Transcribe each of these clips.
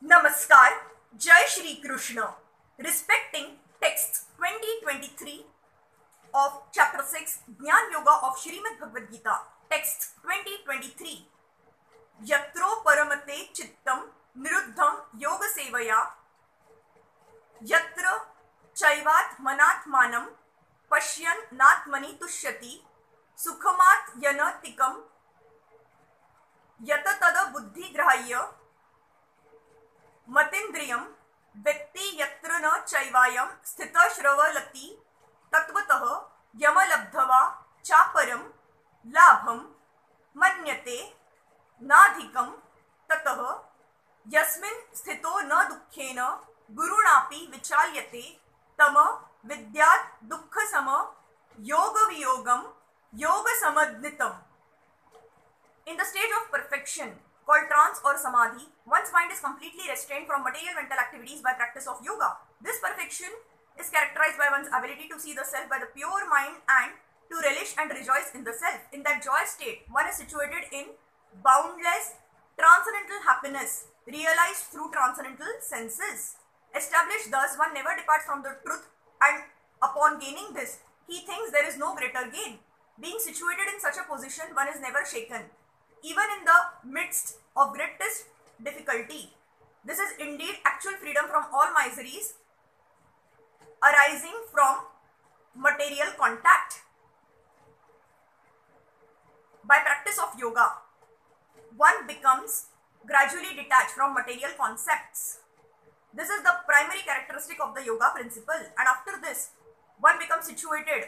Namaskar, Jai Shri Krishna. Respecting text 2023 of chapter 6 Jnana Yoga of Shrimad Bhagavad Gita, text 2023. Yatro paramate chittam niruddham yoga sevaya yatra chaivat manatmanam pashyan natmani tushyati sukhamat yanatikam yatatada buddhi grahya मतीन्द्रियं व्यक्ति यत्र न चैवायं स्थितश्रवलति तत्वतः यमलब्धवा चापरं लाभं मन्यते नाधिकं ततः यस्मिन् स्थितो न दुःखेन गुरुणापि विचाल्यते तम विद्यात् दुःखसम योगवियोगं योगसमन्वितम्. In the stage of perfection called trance or samadhi, one's mind is completely restrained from material mental activities by practice of yoga. This perfection is characterized by one's ability to see the self by the pure mind and to relish and rejoice in the self. In that joy state, one is situated in boundless transcendental happiness, realized through transcendental senses. Established thus, one never departs from the truth, and upon gaining this, he thinks there is no greater gain. Being situated in such a position, one is never shaken, even in the midst of greatest difficulty. This is indeed actual freedom from all miseries arising from material contact. By practice of yoga, one becomes gradually detached from material concepts. This is the primary characteristic of the yoga principle, and after this, one becomes situated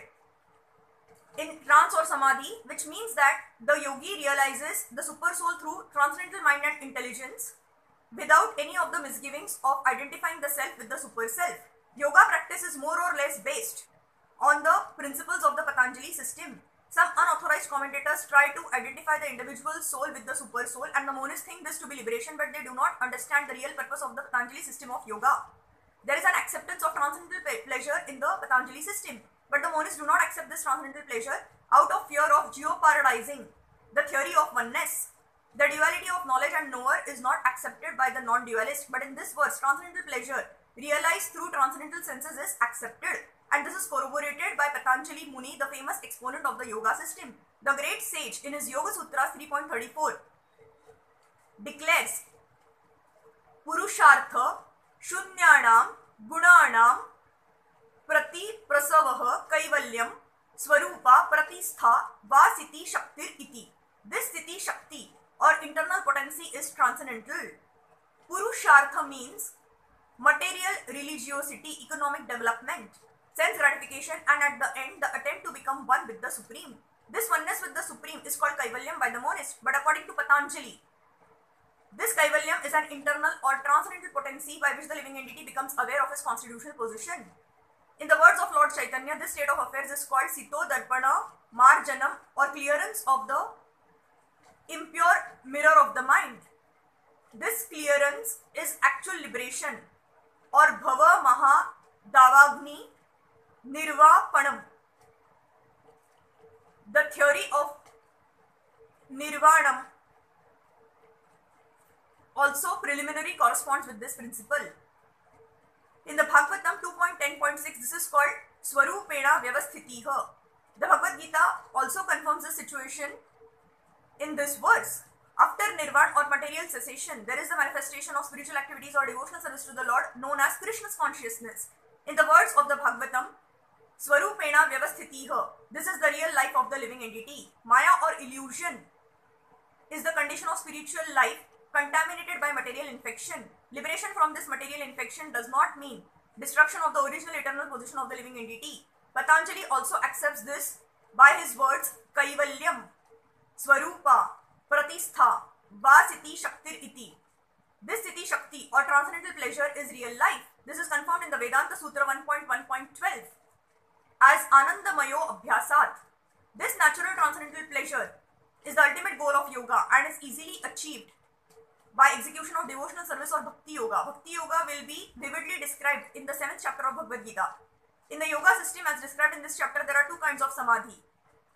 in trance or samadhi, which means that the yogi realizes the super soul through transcendental mind and intelligence without any of the misgivings of identifying the self with the super self. Yoga practice is more or less based on the principles of the Patanjali system. Some unauthorized commentators try to identify the individual soul with the super soul, and the monists think this to be liberation, but they do not understand the real purpose of the Patanjali system of yoga. There is an acceptance of transcendental pleasure in the Patanjali system, but the monists do not accept this transcendental pleasure out of fear of geoparadizing the theory of oneness. The duality of knowledge and knower is not accepted by the non-dualist, but in this verse, transcendental pleasure realized through transcendental senses is accepted, and this is corroborated by Patanjali Muni, the famous exponent of the yoga system. The great sage in his Yoga Sutras 3.34 declares Purushartha Shunyanam Gunanam Prati Prasavah Kaivalyam Swarupa Pratistha Vasiti Shaktir Iti. This Sthiti Shakti or internal potency is transcendental. Purushartha means material religiosity, economic development, sense gratification, and at the end, the attempt to become one with the Supreme. This oneness with the Supreme is called Kaivalyam by the monist, but according to Patanjali, this Kaivalyam is an internal or transcendental potency by which the living entity becomes aware of his constitutional position. In the words of Lord Chaitanya, this state of affairs is called Sito Darpana Marjanam, or clearance of the impure mirror of the mind. This clearance is actual liberation, or Bhava Maha Davagni Nirvapanam. The theory of Nirvanam also preliminary corresponds with this principle. In the Bhagavatam 2.10.6, this is called Swarupena Vyavasthitiha. The Bhagavad Gita also confirms the situation in this verse. After Nirvana or material cessation, there is the manifestation of spiritual activities or devotional service to the Lord known as Krishna's consciousness. In the words of the Bhagavatam, Swarupena Vyavasthitiha, this is the real life of the living entity. Maya or illusion is the condition of spiritual life contaminated by material infection. Liberation from this material infection does not mean destruction of the original eternal position of the living entity. Patanjali also accepts this by his words Kaivalyam, Swarupa, Pratistha, Vasiti Shaktir Iti. This Sthiti Shakti or transcendental pleasure is real life. This is confirmed in the Vedanta Sutra 1.1.12 as Anandamayo Abhyasat. This natural transcendental pleasure is the ultimate goal of yoga and is easily achieved by execution of devotional service or Bhakti Yoga. Bhakti Yoga will be vividly described in the 7th chapter of Bhagavad Gita. In the yoga system as described in this chapter, there are two kinds of samadhi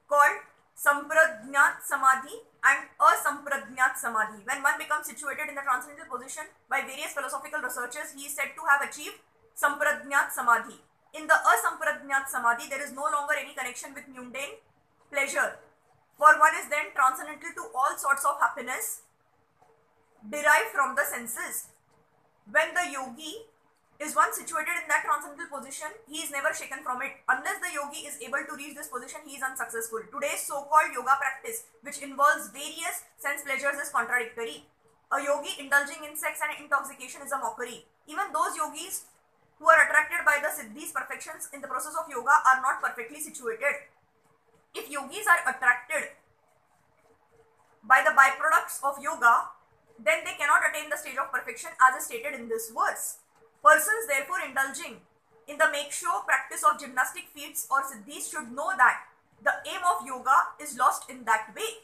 called Samprajnat Samadhi and Asamprajnat Samadhi. When one becomes situated in the transcendental position, by various philosophical researchers, he is said to have achieved Samprajnat Samadhi. In the Asamprajnat Samadhi, there is no longer any connection with mundane pleasure, for one is then transcendental to all sorts of happiness derived from the senses. When the yogi is once situated in that transcendental position, he is never shaken from it. Unless the yogi is able to reach this position, he is unsuccessful. Today's so-called yoga practice, which involves various sense pleasures, is contradictory. A yogi indulging in sex and intoxication is a mockery. Even those yogis who are attracted by the siddhis, perfections in the process of yoga, are not perfectly situated. If yogis are attracted by the byproducts of yoga, then they cannot attain the stage of perfection as is stated in this verse. Persons therefore indulging in the make-show practice of gymnastic feats or siddhis should know that the aim of yoga is lost in that way.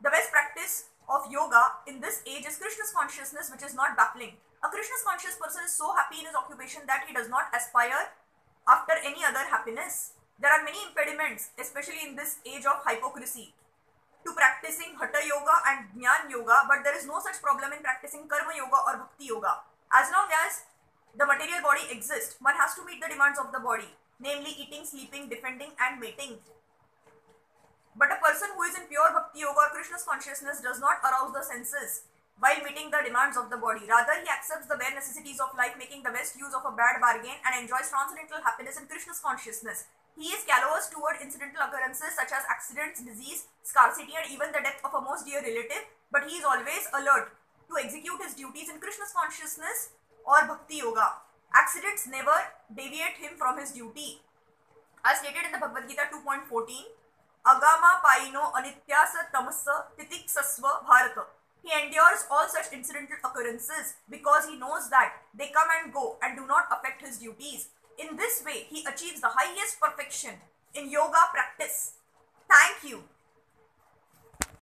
The best practice of yoga in this age is Krishna's consciousness, which is not baffling. A Krishna's conscious person is so happy in his occupation that he does not aspire after any other happiness. There are many impediments, especially in this age of hypocrisy, to practicing Hatha Yoga and Jnana Yoga, but there is no such problem in practicing Karma Yoga or Bhakti Yoga. As long as the material body exists, one has to meet the demands of the body, namely eating, sleeping, defending and mating. But a person who is in pure Bhakti Yoga or Krishna's consciousness does not arouse the senses while meeting the demands of the body. Rather, he accepts the bare necessities of life, making the best use of a bad bargain, and enjoys transcendental happiness in Krishna's consciousness. He is callous toward incidental occurrences such as accidents, disease, scarcity and even the death of a most dear relative, but he is always alert to execute his duties in Krishna's consciousness or Bhakti Yoga. Accidents never deviate him from his duty. As stated in the Bhagavad Gita 2.14, Agama paino anityasa tamasa titiksasva bharata. He endures all such incidental occurrences because he knows that they come and go and do not affect his duties. In this way, he achieves the highest perfection in yoga practice